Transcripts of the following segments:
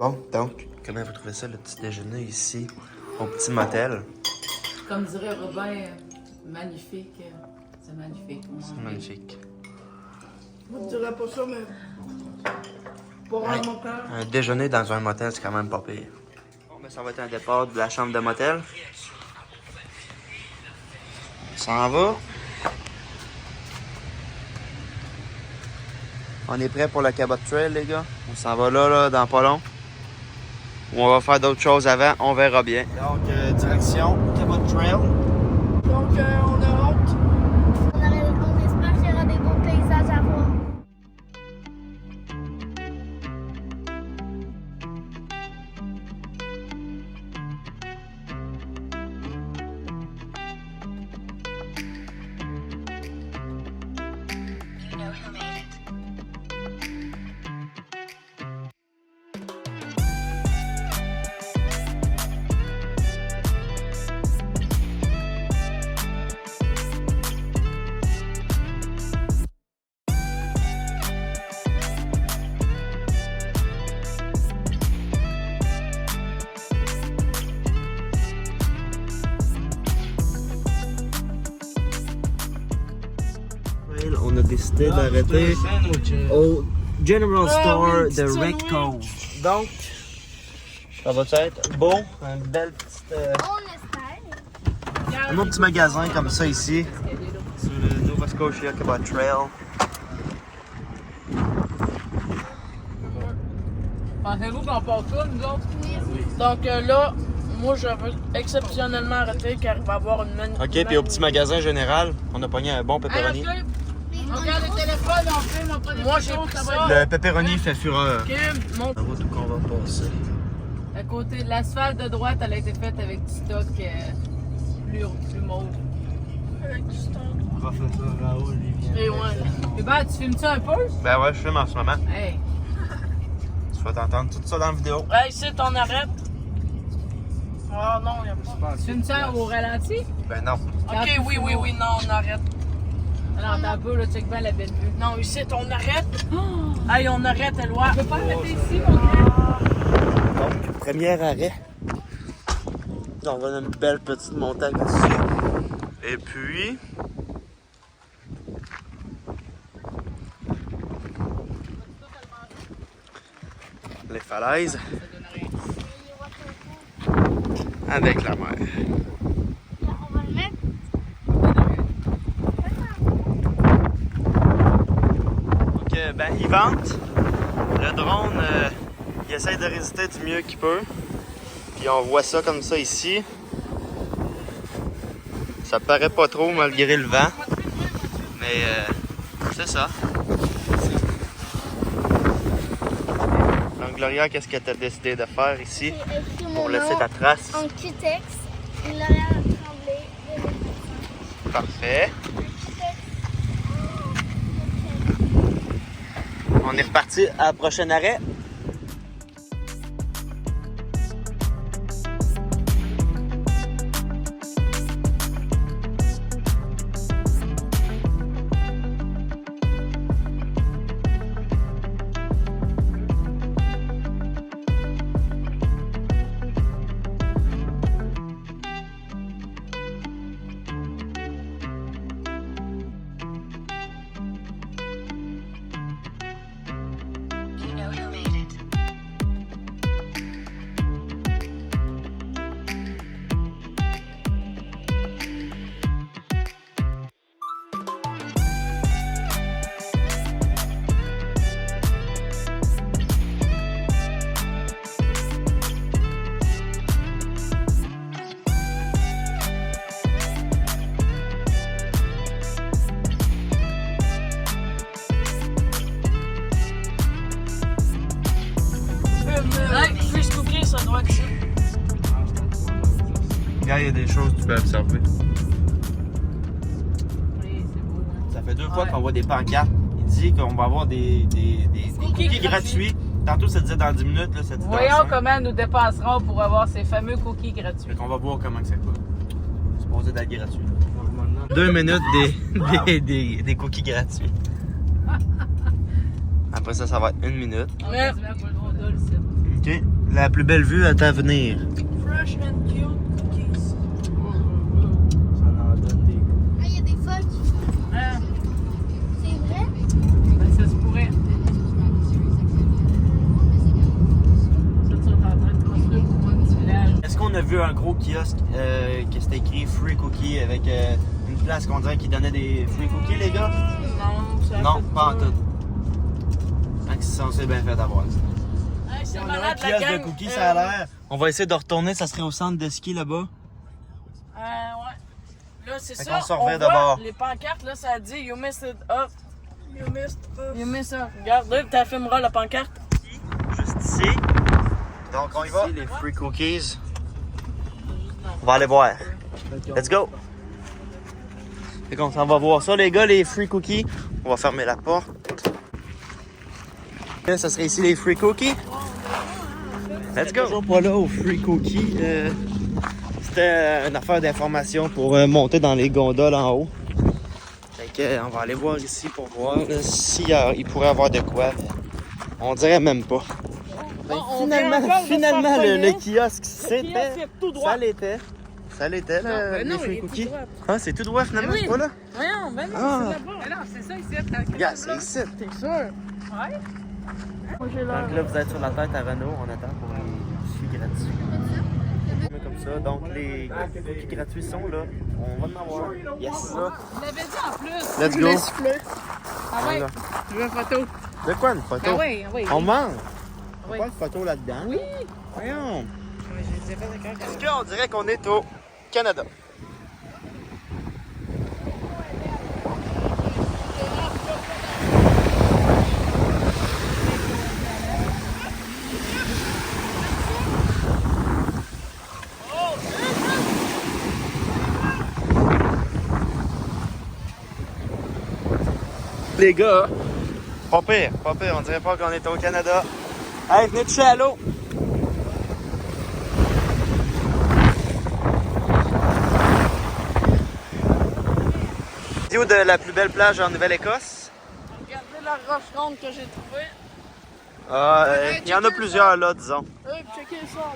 Bon, donc, comment vous trouvez ça, le petit déjeuner ici, au petit motel? Comme dirait Robin, magnifique. C'est magnifique. C'est magnifique. Je ne dirais pas ça, mais pour un motel. Un déjeuner dans un motel, c'est quand même pas pire. Bon, ben, ça va être un départ de la chambre de motel. On s'en va. On est prêt pour le Cabot Trail, les gars. On s'en va là, dans pas long. Ou on va faire d'autres choses avant, on verra bien. Donc, direction Cabot Trail. Donc, on a hâte. On espère qu'il y aura des beaux paysages à voir. On a décidé d'arrêter au General Store de Red Cove. Donc, ça va être beau, une belle petite, On espère. un autre petit magasin comme ça ici, sur le Nova Scotia Cabot Trail. Pensez-vous qu'on part ça, nous autres? Oui. Donc là, moi, je veux exceptionnellement arrêter car il va y avoir une magnifique. Ok, puis au petit magasin général, on a pogné un bon pepperoni. Regarde le téléphone, on filme, on prend des photos, ça va être Le pepperoni fait fureur. Kim, montre. La route où on va passer. À côté de l'asphalte de droite, elle a été faite avec du stock plus mauve. Avec du stock. Professeur Raoul, il vient. Et ouais. Hubert, tu filmes ça un peu? Ben ouais, je filme en ce moment. Hey! Tu vas t'entendre tout ça dans la vidéo. Hey, ici, on arrête. Ah non, il n'y a pas. Tu filmes ça au ralenti? Ben non. Ok, oui, non, on arrête. Alors, t'as un peu, là, check bien la belle vue. Non, ici, on arrête. Hey, on arrête, Éloi. Tu peux pas arrêter ici, mon gars? Donc, premier arrêt. On va dans une belle petite montagne dessus. Et puis... les falaises. Avec la mer. On va le mettre. Donc, ben, il vente. Le drone, il essaie de résister du mieux qu'il peut. Puis on voit ça comme ça ici. Ça paraît pas trop malgré le vent. Mais c'est ça. Donc Gloria, qu'est-ce que tu as décidé de faire ici J'ai écrit pour mon laisser nom ta trace? en Q-Tex. Gloria Tremblay. Parfait. On est reparti à la prochaine arrêt. Hey, Chris Cookie, ça doit être ça. Regarde, il y a des choses que tu peux observer. Oui, c'est beau, hein? Ça fait 2 fois qu'on voit des pancartes. Il dit qu'on va avoir des cookies gratuits. Tantôt, ça disait dans 10 minutes, là, ça dit dans Voyons 5. comment nous dépenserons pour avoir ces fameux cookies gratuits. Fait qu'on va voir comment que ça coûte. C'est supposé d'être gratuit. 2 minutes des cookies gratuits. Après ça, ça va être 1 minute. Mais, OK. La plus belle vue à t'avenir. Fresh and cute cookies. Ça en donne des goûts. Ah, il y a des phoques. Ah, C'est vrai? ben, ça se pourrait. Ça, tu es en train de construire pour un petit village. Est-ce qu'on a vu un gros kiosque qui c'était écrit Free Cookie avec une place qu'on dirait qui donnait des free cookies, les gars? Non, ça Non, fait pas en tout. Fait que c'est censé bien fait avoir. Hey, c'est On a un malade la kiosque de gang. cookies, ça a l'air. On va essayer de retourner, ça serait au centre de ski là-bas. Ouais. Là, c'est Fait ça. qu'on se On revient voit d'abord. les pancartes, là, ça dit You missed it up. You missed up. Regarde, là, tu filmeras la pancarte. Juste ici. Donc on y va. Ici, les free cookies. On va aller voir. Let's go. Fait qu'on s'en va voir ça, les gars, les free cookies. On va fermer la porte. Là, ça serait ici les free cookies. Let's go. Toujours pas là aux free cookies. C'était une affaire d'information pour monter dans les gondoles en haut. Fait que, on va aller voir ici pour voir s'il il pourrait y avoir de quoi. Mais on dirait même pas. Ben, on vient encore de finalement faire le pogner. kiosque, kiosque est tout droit. ça l'était. Ça l'était, là, ben les non, free il est tout cookies. droit. Ah, c'est tout droit finalement, Ben oui. c'est pas là? Voyons, ben non, Ah. c'est là-bas. Mais non, c'est ça ici. Regarde, c'est ici. T'es sûr? Ouais. Moi, j'ai l'air. Donc là, vous êtes sur la tête à Renault, on attend pour les suivis gratuits. Comme ça, donc les cookies gratuits sont là. On va en avoir. Yes! Vous l'avez dit en plus. Let's Je l'ai go! sifflé. Ah ouais. Voilà. Tu veux une photo? De quoi une photo? Ah oui, ah oui. On mange! Oui. Pas une photo là-dedans? Oui. Voyons! Ouais, je les ai fait d'accord. Est-ce qu'on dirait qu'on est au Canada? Les gars, pas pire, on dirait pas qu'on est au Canada. Hey, venez toucher à l'eau! Vidéo de la plus belle plage en Nouvelle-Écosse. Regardez la roche ronde que j'ai trouvée. Il y en a plusieurs là, disons. Hey, checkez ça.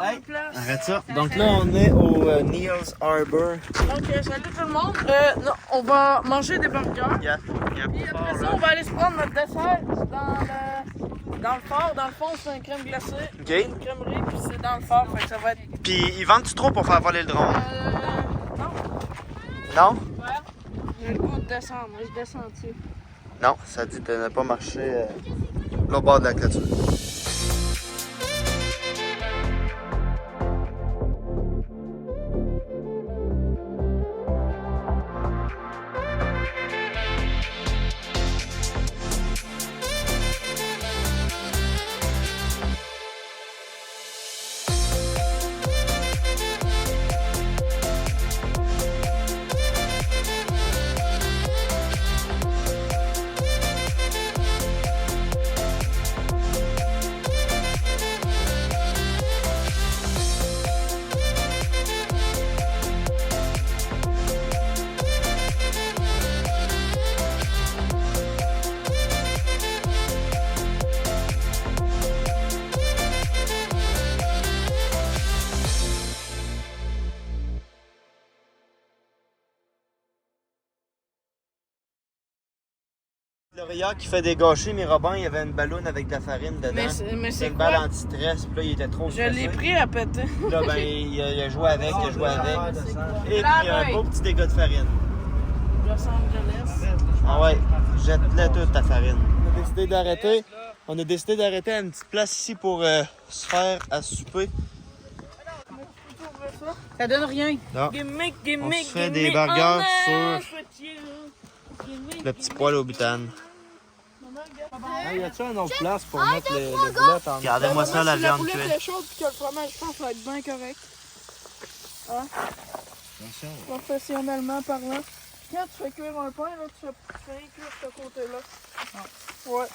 Hey, Place. arrête ça. Donc là, on est au Neil's Harbor. Donc, salut tout le monde. Non, on va manger des burgers. Il y a Puis pas après fort, ça, là. on va aller se prendre notre dessert dans le fort. Dans le fond, c'est une crème glacée. OK. Une crèmerie, puis c'est dans le fort. Fait que ça va être. Puis ils vendent-tu trop pour faire voler le drone? Non. Non? Ouais. J'ai le goût de descendre. Je descends dessus. Non, ça dit de ne pas marcher au bord de la clôture. Victoria qui fait des gâchis, mais Robin, il y avait une ballonne avec de la farine dedans. Mais C'est c'est une quoi? balle anti-stress, puis là, il était trop Je stressé. l'ai pris à péter. Puis là, ben, il a joué avec, il a joué avec. Et puis, un oui. beau petit dégât de farine. Los Angeles. Ah ouais, jette-la toute ta farine. On a décidé d'arrêter à une petite place ici pour se faire à souper. Ça donne rien. Non. Gimmick, On gimmick, se fait des gimmick, burgers on sur dance with you. Gimmick, le petit poêle au butane. Y a-tu une autre place pour mettre les boulettes en Regardez-moi ça, la Si la viande boulette cuite. est chaude puis que le fromage, je pense, va être bien correct. Hein? Professionnellement parlant. Quand tu fais cuire un pain, là, tu fais rien cuire ce côté-là. Ouais.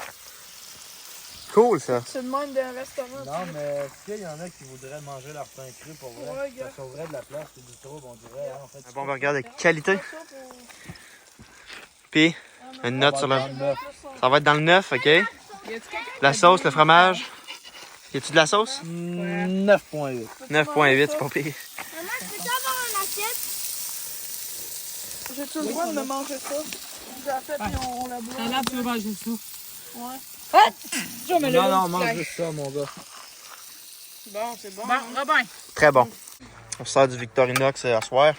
Cool, ça. C'est le même d'un restaurant. Non, mais s'il y en a qui voudraient manger leur pain cru pour vrai, Ouais, gars. ça sauverait de la place et du trouble, on dirait. Hein, en fait, Un bon burger de qualité. Puis, une note sur le... Ça va être dans le 9, OK? La sauce, le fromage. Y a-tu de la sauce? 9.8. 9.8, c'est pas pire. Maman, peux-tu avoir une assiette? J'ai-tu le droit de manger ça? J'ai la fait et on la boit. Là, tu veux manger ça. Ouais. Non, mange juste ça, mon gars. Bon, c'est bon. Bon, Robin. Très bon. On sort du Victorinox à soir.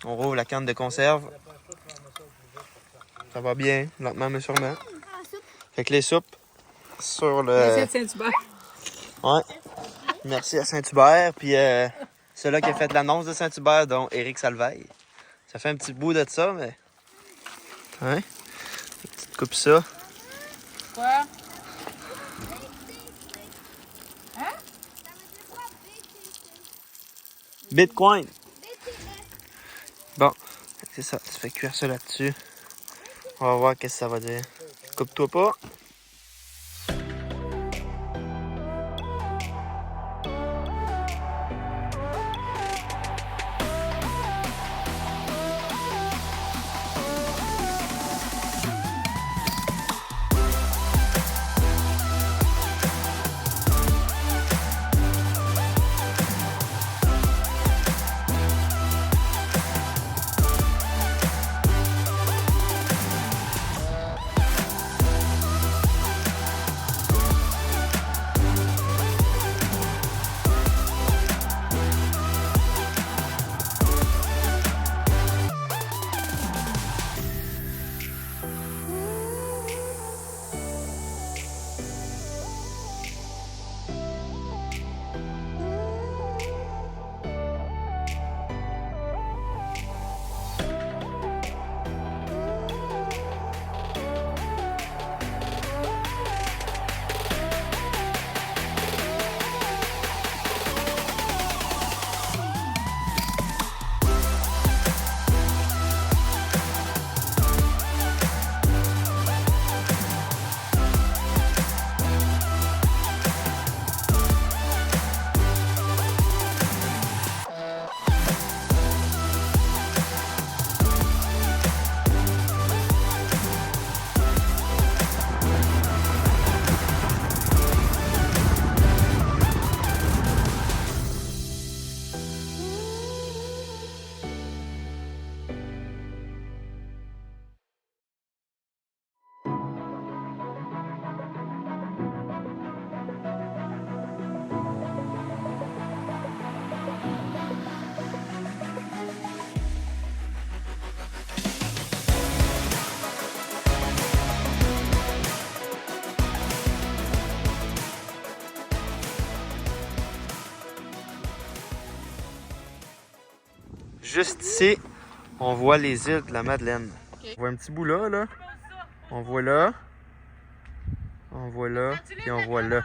On rouvre la canne de conserve. Ça va bien, lentement mais sûrement. Fait que les soupes sur le... C'est Saint-Hubert. Ouais. Merci à Saint-Hubert. Puis celui-là qui a fait l'annonce de Saint-Hubert, dont Éric Salveille. Ça fait un petit bout de ça, mais... Hein? Petite coupe ça. Quoi? Bitcoin. Bon, c'est ça. Tu fais cuire ça là-dessus. On va voir qu'est-ce que ça va dire. Coupe-toi pas. Juste ici, on voit les îles de la Madeleine. On voit un petit bout là, là. On voit là. On voit là. Puis on voit là.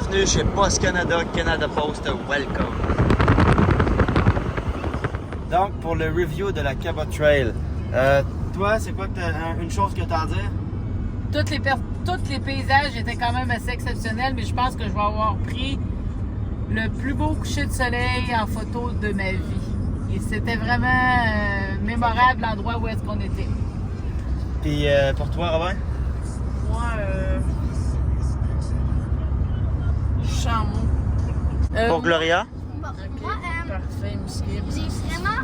Bienvenue chez Post Canada, Canada Post, welcome. Donc, pour le review de la Cabot Trail, toi, c'est quoi une chose que tu as à dire? Tous les paysages étaient quand même assez exceptionnels, mais je pense que je vais avoir pris le plus beau coucher de soleil en photo de ma vie. Et c'était vraiment mémorable l'endroit où est-ce qu'on était. Puis pour toi, Robin? Moi, Chameau. Pour Gloria? Bon, Ok, moi, parfait, Miski. j'ai vraiment.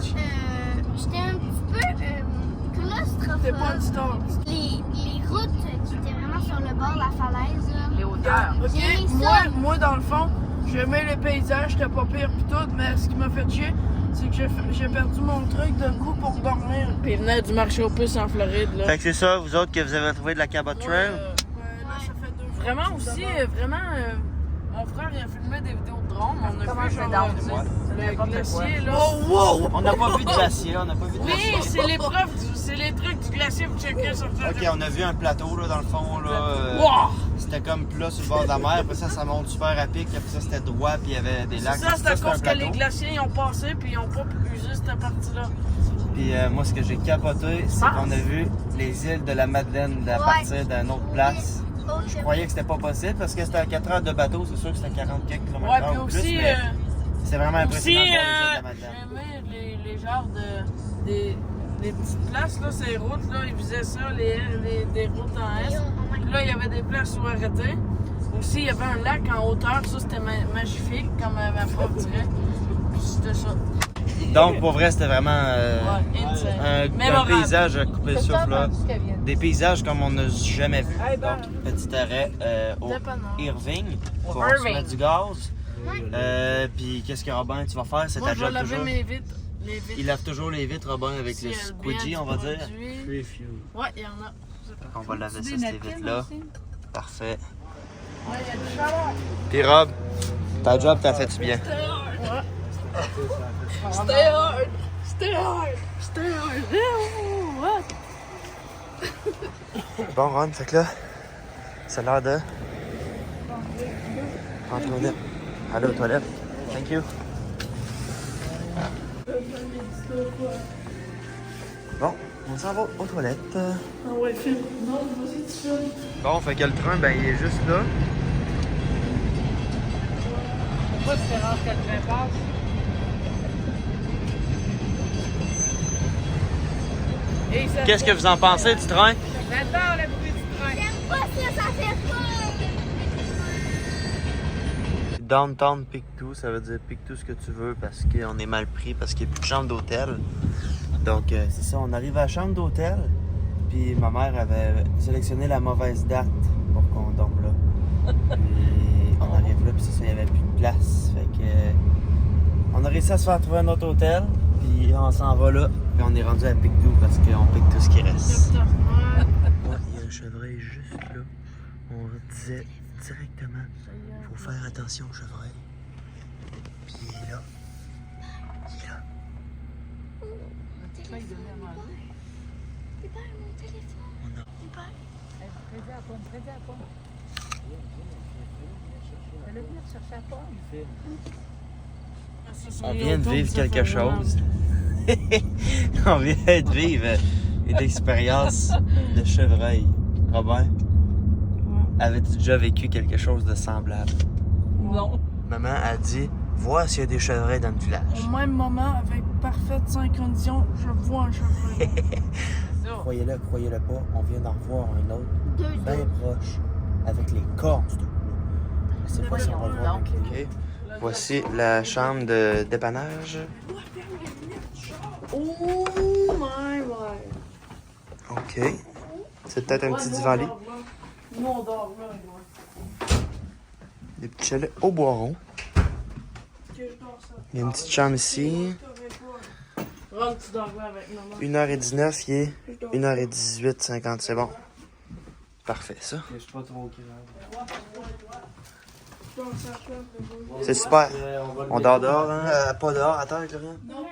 J'étais un petit peu claustrophobe. T'es pas une star. Les routes qui étaient vraiment sur le bord de la falaise, là. Les hauteurs. Ok, J'ai aimé ça. moi, dans le fond, j'aimais les paysages, j'étais pas pire pis tout, mais ce qui m'a fait chier, c'est que j'ai perdu mon truc d'un coup pour dormir. Puis il venait du marché aux puces en Floride, là. Fait que c'est ça, vous autres, que vous avez trouvé de la Cabot Trail? Là, ça fait 2 jours. Vraiment aussi, mon frère, il a filmé des vidéos de drone. On a vu genre le glacier, là. Oh, wow! On n'a pas vu de glacier, on n'a pas vu de Oui, glacier. c'est les trucs du glacier pour checker sur le Ok, on a vu un plateau, là, dans le fond, là. Wow! C'était comme plat sur le bord de la mer, après ça monte super à pic, après ça, c'était droit, puis il y avait des lacs. Ça, c'est à c'était un cause que les plateau. glaciers, ils ont passé, puis ils ont pas pu user cette partie-là. Puis moi, ce que j'ai capoté, c'est qu'on a vu les îles de la Madeleine à partir d'une autre place. Je croyais que c'était pas possible parce que c'était à 4 heures de bateau, c'est sûr que c'était 40 quelques kilomètres Ouais, heure puis ou aussi, plus, mais c'est vraiment impressionnant aussi, de voir les îles de la Madeleine. j'aimais les genres des petites places, là, ces routes, là, ils faisaient ça, des routes en S. Puis là, il y avait des places où arrêter. Aussi, il y avait un lac en hauteur, ça, c'était magnifique, comme ma prof dirait. Puis c'était ça. Donc, pour vrai, c'était vraiment Ouais, insane. un Mémorable. paysage à couper le souffle, là. Des paysages comme on n'a jamais vu. Hey, ben, Donc, petit arrêt au dépanneur. Irving pour Irving. se mettre du gaz. Puis qu'est-ce que Robin, tu vas faire? C'est moi, ta je vais job laver toujours. mes vitres. Les vitres. Il lave toujours les vitres, Robin, avec Si le elles squeegee, viennent on va du dire. produit. Ouais, il y en a. On va laver ça, ces vitres-là. Parfait. Ouais, il y a du chaleur. Puis Rob, ta job, t'as fait-tu bien? Stay hard! Stay hard! Stay hard! What? Bon, Ron, fait que là, c'est l'heure de... Rentrer aux toilettes. Aller aux toilettes. Thank you. Bon, on s'en va aux toilettes. Ah ouais, film. Non, vas-y, tu filmes. Bon, fait que le train, ben, il est juste là. Pourquoi tu fais rare que le train passe? Et ça Qu'est-ce que vous en pensez du train? J'adore le bruit du train. J'aime pas ça, ça fait peur. Downtown Pictou, ça veut dire pique tout ce que tu veux parce qu'on est mal pris, parce qu'il n'y a plus de chambre d'hôtel. Donc, c'est ça, on arrive à la chambre d'hôtel. Puis ma mère avait sélectionné la mauvaise date pour qu'on dorme là. Puis on arrive là, puis c'est ça, il n'y avait plus de place. Fait que on a réussi à se faire trouver un autre hôtel. Puis on s'en va là. Puis on est rendu à Pictou parce qu'on pique tout ce qui reste. Ouais. Ouais, il y a un chevreuil juste là. On disait directement, faut faire attention au chevreuil. Puis il est là. Il est là. T'es pas mon téléphone. On a... Prédit à la pomme, prédit à la pomme. Elle venir chercher la pomme. On vient de vivre quelque chose. On vient de vivre une expérience de chevreuil. Robin, avais-tu déjà vécu quelque chose de semblable? Non. Maman a dit, vois s'il y a des chevreuils dans le village. Au même moment, avec parfaite synchronisation, je vois un chevreuil. Croyez-le, croyez-le pas, on vient d'en revoir un autre, bien proche, avec les cornes du tout. Je sais pas si on va le voir. Ok. Voici la chambre de dépannage. Oh my god. Ok. C'est peut-être un petit divan lit. Nous, on dort là, moi. Des petits chalets au bois rond. Il y a une petite chambre ici. Ron, tu dors là avec maman. 1h19, il est 1h18, 50, c'est bon. Parfait, ça. Je suis pas trop C'est super. On dort dehors, hein? Pas dehors, attends, avec rien. Non,